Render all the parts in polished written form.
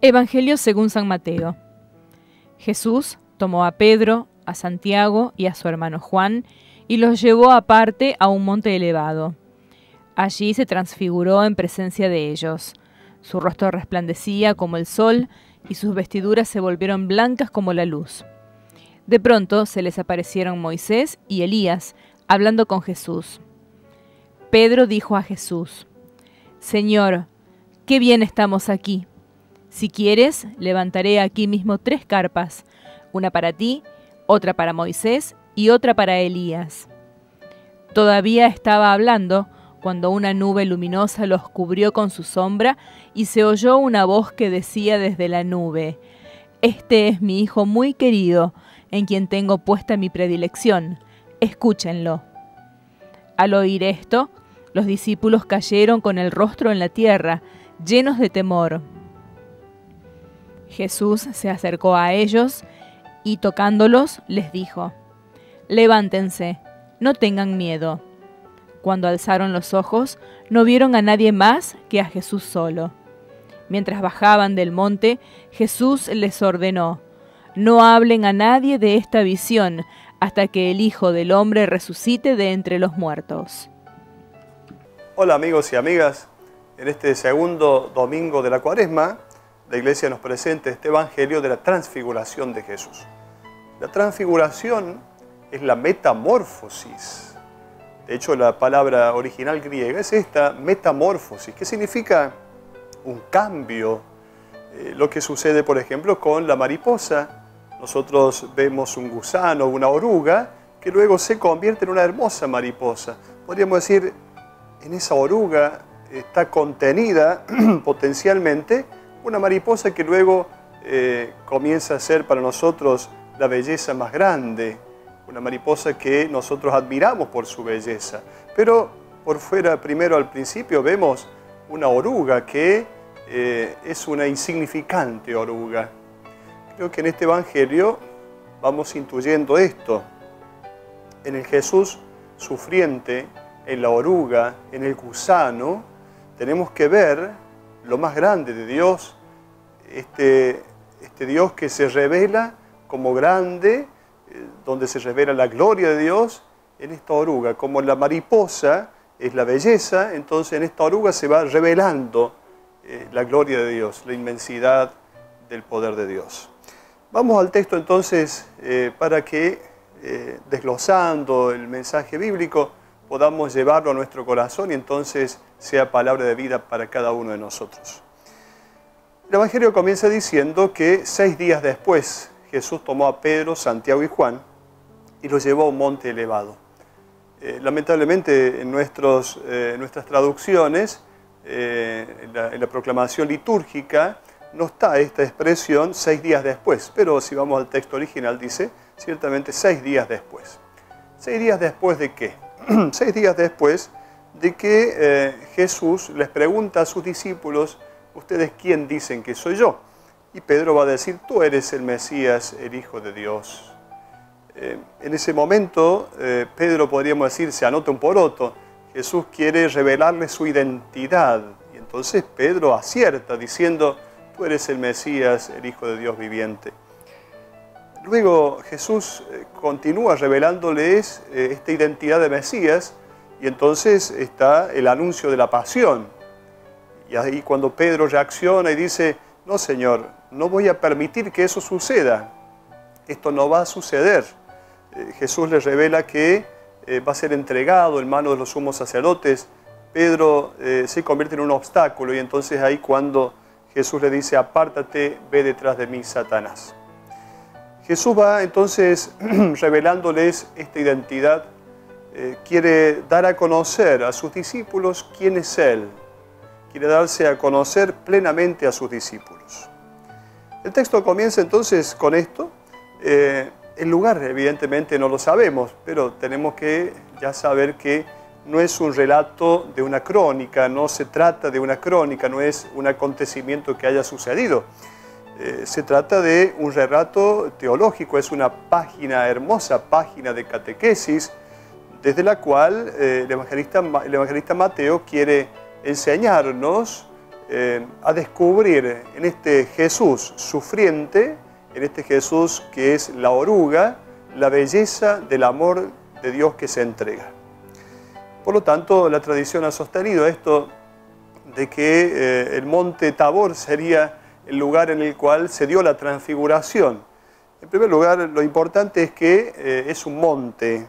Evangelio según San Mateo. Jesús tomó a Pedro, a Santiago y a su hermano Juan y los llevó aparte a un monte elevado. Allí se transfiguró en presencia de ellos. Su rostro resplandecía como el sol y sus vestiduras se volvieron blancas como la luz. De pronto se les aparecieron Moisés y Elías, hablando con Jesús. Pedro dijo a Jesús: «Señor, qué bien estamos aquí. Si quieres, levantaré aquí mismo 3 carpas, una para ti, otra para Moisés y otra para Elías». Todavía estaba hablando cuando una nube luminosa los cubrió con su sombra y se oyó una voz que decía desde la nube: «Este es mi Hijo muy querido, en quien tengo puesta mi predilección. Escúchenlo». Al oír esto, los discípulos cayeron con el rostro en la tierra, llenos de temor. Jesús se acercó a ellos y tocándolos les dijo: «Levántense, no tengan miedo». Cuando alzaron los ojos, no vieron a nadie más que a Jesús solo. Mientras bajaban del monte, Jesús les ordenó: «No hablen a nadie de esta visión hasta que el Hijo del Hombre resucite de entre los muertos». Hola amigos y amigas, en este segundo domingo de la Cuaresma, la Iglesia nos presenta este Evangelio de la transfiguración de Jesús. La transfiguración es la metamorfosis. De hecho, la palabra original griega es esta, metamorfosis, que significa un cambio. Lo que sucede, por ejemplo, con la mariposa. Nosotros vemos un gusano, una oruga, que luego se convierte en una hermosa mariposa. Podríamos decir, en esa oruga está contenida potencialmente una mariposa que luego comienza a ser para nosotros la belleza más grande. Una mariposa que nosotros admiramos por su belleza. Pero por fuera, primero al principio, vemos una oruga que es una insignificante oruga. Creo que en este Evangelio vamos intuyendo esto. En el Jesús sufriente, en la oruga, en el gusano, tenemos que ver lo más grande de Dios, este Dios que se revela como grande, donde se revela la gloria de Dios en esta oruga. Como la mariposa es la belleza, entonces en esta oruga se va revelando la gloria de Dios, la inmensidad del poder de Dios. Vamos al texto entonces para que, desglosando el mensaje bíblico, podamos llevarlo a nuestro corazón y entonces sea palabra de vida para cada uno de nosotros. El Evangelio comienza diciendo que 6 días después Jesús tomó a Pedro, Santiago y Juan y los llevó a un monte elevado. Lamentablemente en nuestras traducciones, en la proclamación litúrgica, no está esta expresión 6 días después, pero si vamos al texto original dice ciertamente 6 días después. ¿6 días después de qué? 6 días después de que Jesús les pregunta a sus discípulos: ¿ustedes quién dicen que soy yo? Y Pedro va a decir: tú eres el Mesías, el Hijo de Dios. En ese momento, Pedro, podríamos decir, se anota un poroto. Jesús quiere revelarle su identidad. Y entonces Pedro acierta diciendo: tú eres el Mesías, el Hijo de Dios viviente. Luego Jesús continúa revelándoles esta identidad de Mesías y entonces está el anuncio de la pasión. Y ahí cuando Pedro reacciona y dice: no, Señor, no voy a permitir que eso suceda. Esto no va a suceder. Jesús les revela que va a ser entregado en manos de los sumos sacerdotes. Pedro se convierte en un obstáculo y entonces ahí cuando Jesús le dice: apártate, ve detrás de mí, Satanás. Jesús va entonces revelándoles esta identidad. Quiere dar a conocer a sus discípulos quién es Él. Quiere darse a conocer plenamente a sus discípulos. El texto comienza entonces con esto. El lugar evidentemente no lo sabemos, pero tenemos que ya saber que no es un relato de una crónica, no se trata de una crónica, no es un acontecimiento que haya sucedido. Se trata de un relato teológico, es una página, hermosa página de catequesis, desde la cual el evangelista Mateo quiere enseñarnos a descubrir en este Jesús sufriente, en este Jesús que es la oruga, la belleza del amor de Dios que se entrega. Por lo tanto, la tradición ha sostenido esto de que el monte Tabor sería el lugar en el cual se dio la transfiguración. En primer lugar, lo importante es que es un monte,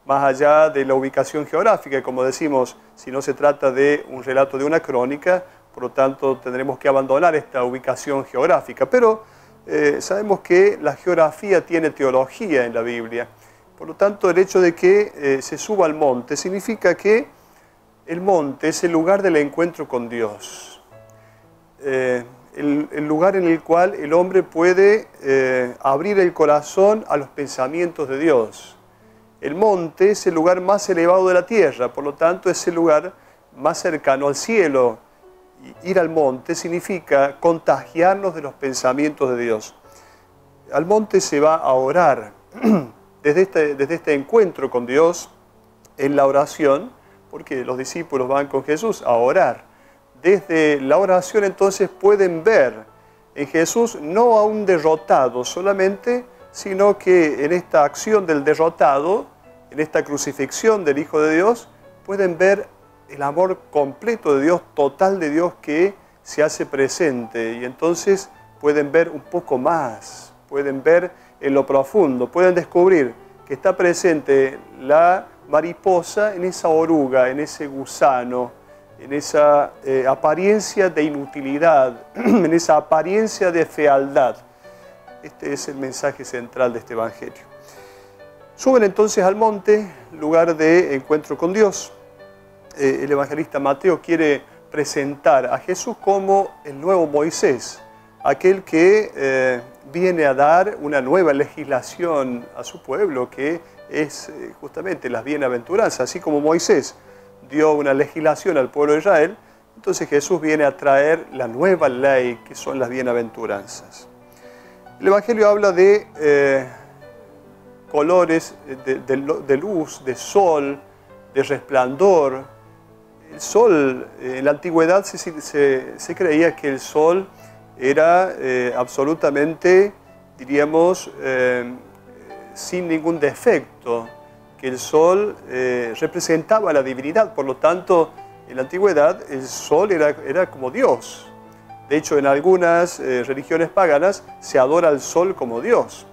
más allá de la ubicación geográfica. Como decimos, si no se trata de un relato de una crónica, por lo tanto tendremos que abandonar esta ubicación geográfica. Pero sabemos que la geografía tiene teología en la Biblia. Por lo tanto, el hecho de que se suba al monte significa que el monte es el lugar del encuentro con Dios. El lugar en el cual el hombre puede abrir el corazón a los pensamientos de Dios. El monte es el lugar más elevado de la tierra, por lo tanto es el lugar más cercano al cielo. Ir al monte significa contagiarnos de los pensamientos de Dios. Al monte se va a orar. Desde este encuentro con Dios, en la oración, porque los discípulos van con Jesús a orar. Desde la oración entonces pueden ver en Jesús no a un derrotado solamente, sino que en esta acción del derrotado, en esta crucifixión del Hijo de Dios, pueden ver el amor completo de Dios, total de Dios que se hace presente. Y entonces pueden ver un poco más, pueden ver en lo profundo, pueden descubrir que está presente la mariposa en esa oruga, en ese gusano, en esa apariencia de inutilidad, en esa apariencia de fealdad. Este es el mensaje central de este Evangelio. Suben entonces al monte, lugar de encuentro con Dios. El evangelista Mateo quiere presentar a Jesús como el nuevo Moisés, aquel que viene a dar una nueva legislación a su pueblo, que es justamente las bienaventuranzas. Así como Moisés dio una legislación al pueblo de Israel, entonces Jesús viene a traer la nueva ley, que son las bienaventuranzas. El Evangelio habla de colores de luz, de sol, de resplandor. El sol, en la antigüedad se creía que el sol era absolutamente, diríamos, sin ningún defecto, que el sol representaba la divinidad. Por lo tanto, en la antigüedad el sol era como Dios. De hecho, en algunas religiones paganas se adora al sol como Dios.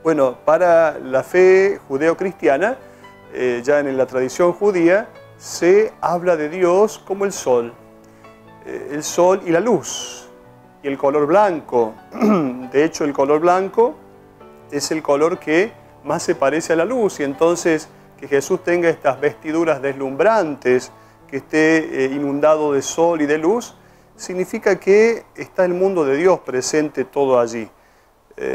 Bueno, para la fe judeo-cristiana, ya en la tradición judía, se habla de Dios como el sol y la luz, y el color blanco. De hecho, el color blanco es el color que más se parece a la luz, y entonces que Jesús tenga estas vestiduras deslumbrantes, que esté inundado de sol y de luz, significa que está el mundo de Dios presente todo allí.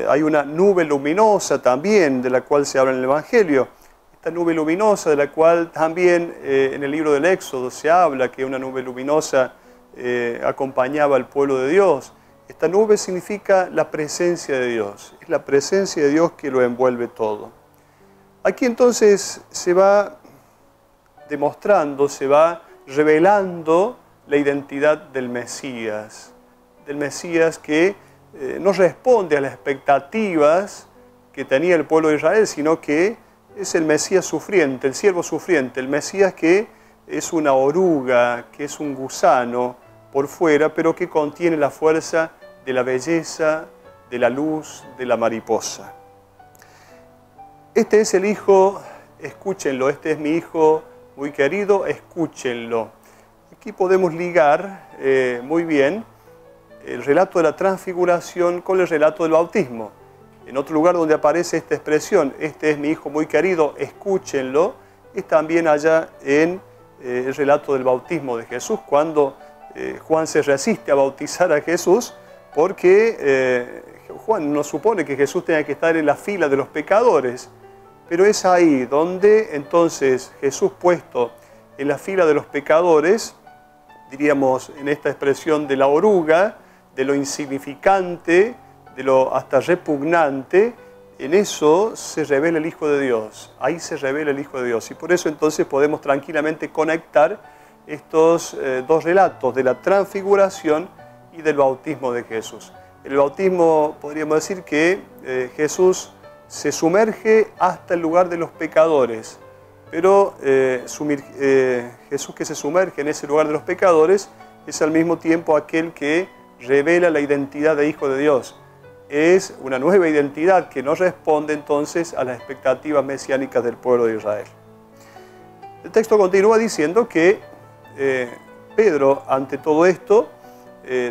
Hay una nube luminosa también, de la cual se habla en el Evangelio. Esta nube luminosa, de la cual también en el libro del Éxodo se habla, que una nube luminosa acompañaba al pueblo de Dios. Esta nube significa la presencia de Dios. Es la presencia de Dios que lo envuelve todo. Aquí entonces se va demostrando, se va revelando la identidad del Mesías que no responde a las expectativas que tenía el pueblo de Israel, sino que es el Mesías sufriente, el siervo sufriente, el Mesías que es una oruga, que es un gusano por fuera, pero que contiene la fuerza de la belleza, de la luz, de la mariposa. Este es el Hijo, escúchenlo, este es mi Hijo muy querido, escúchenlo. Aquí podemos ligar muy bien el relato de la transfiguración con el relato del bautismo. En otro lugar donde aparece esta expresión, este es mi Hijo muy querido, escúchenlo, es también allá en el relato del bautismo de Jesús, cuando Juan se resiste a bautizar a Jesús, porque Juan no supone que Jesús tenga que estar en la fila de los pecadores, pero es ahí donde entonces Jesús, puesto en la fila de los pecadores, diríamos en esta expresión de la oruga, de lo insignificante, de lo hasta repugnante, en eso se revela el Hijo de Dios. Ahí se revela el Hijo de Dios. Y por eso entonces podemos tranquilamente conectar estos dos relatos de la transfiguración y del bautismo de Jesús. El bautismo, podríamos decir que Jesús se sumerge hasta el lugar de los pecadores, pero Jesús que se sumerge en ese lugar de los pecadores es al mismo tiempo aquel que revela la identidad de Hijo de Dios. Es una nueva identidad que no responde entonces a las expectativas mesiánicas del pueblo de Israel. El texto continúa diciendo que Pedro, ante todo esto,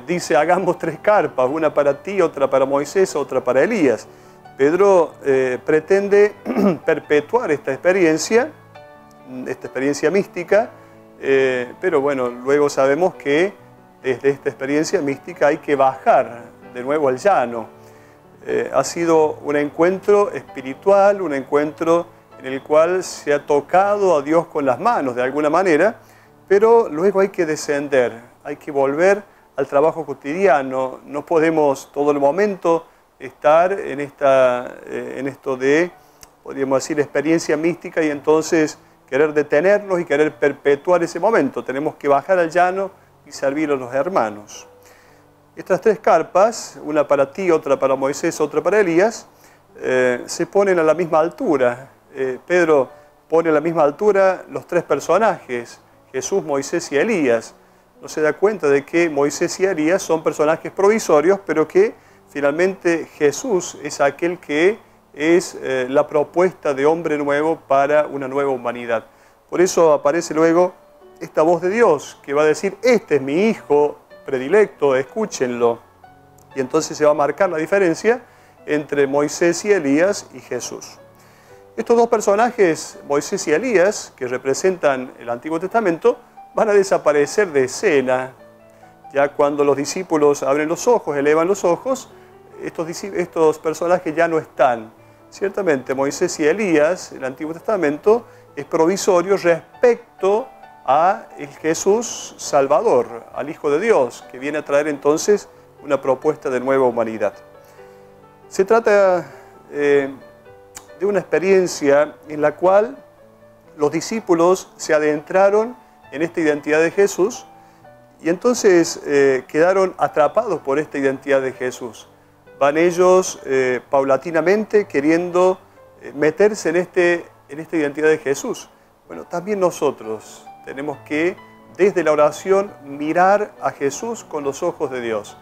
dice: hagamos 3 carpas, una para ti, otra para Moisés, otra para Elías. Pedro pretende perpetuar esta experiencia mística, pero bueno, luego sabemos que desde esta experiencia mística hay que bajar de nuevo al llano. Ha sido un encuentro espiritual, un encuentro en el cual se ha tocado a Dios con las manos de alguna manera, pero luego hay que descender, hay que volver al trabajo cotidiano. No podemos todo el momento estar en esto de, podríamos decir, experiencia mística y entonces querer detenernos y querer perpetuar ese momento. Tenemos que bajar al llano y servir a los hermanos. Estas 3 carpas, una para ti, otra para Moisés, otra para Elías, se ponen a la misma altura. Pedro pone a la misma altura los 3 personajes, Jesús, Moisés y Elías. No se da cuenta de que Moisés y Elías son personajes provisorios, pero que finalmente Jesús es aquel que es la propuesta de hombre nuevo para una nueva humanidad. Por eso aparece luego esta voz de Dios que va a decir: este es mi Hijo predilecto, escúchenlo. Y entonces se va a marcar la diferencia entre Moisés y Elías y Jesús. Estos 2 personajes, Moisés y Elías, que representan el Antiguo Testamento, van a desaparecer de escena. Ya cuando los discípulos abren los ojos, elevan los ojos, estos personajes ya no están. Ciertamente Moisés y Elías, el Antiguo Testamento, es provisorio respecto a el Jesús Salvador, al Hijo de Dios, que viene a traer entonces una propuesta de nueva humanidad. Se trata de una experiencia en la cual los discípulos se adentraron en esta identidad de Jesús y entonces quedaron atrapados por esta identidad de Jesús. Van ellos paulatinamente queriendo meterse en esta identidad de Jesús. Bueno, también nosotros tenemos que, desde la oración, mirar a Jesús con los ojos de Dios.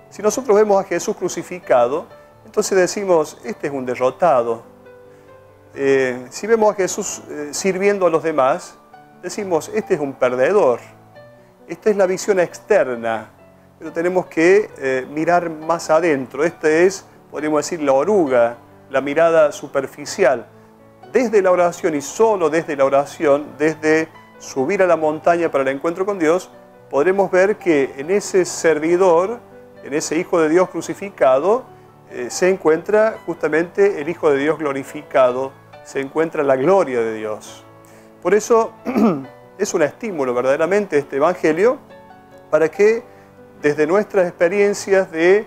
Si nosotros vemos a Jesús crucificado, entonces decimos: este es un derrotado. Si vemos a Jesús sirviendo a los demás, decimos: este es un perdedor. Esta es la visión externa, pero tenemos que mirar más adentro. Esta es, podríamos decir, la oruga, la mirada superficial. Desde la oración y solo desde la oración, desde subir a la montaña para el encuentro con Dios, podremos ver que en ese servidor, en ese Hijo de Dios crucificado, se encuentra justamente el Hijo de Dios glorificado, se encuentra la gloria de Dios. Por eso es un estímulo verdaderamente este Evangelio para que desde nuestras experiencias de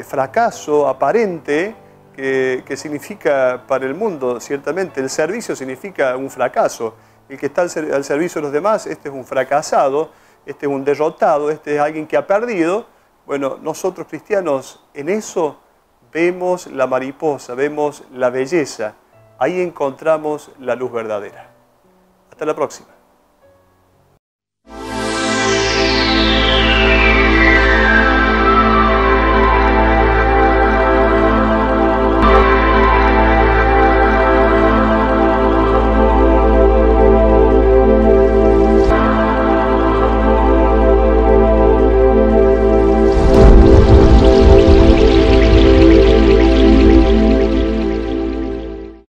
fracaso aparente, que significa para el mundo, ciertamente el servicio significa un fracaso. El que está al servicio de los demás, este es un fracasado, este es un derrotado, este es alguien que ha perdido. Bueno, nosotros cristianos en eso vemos la mariposa, vemos la belleza. Ahí encontramos la luz verdadera. Hasta la próxima.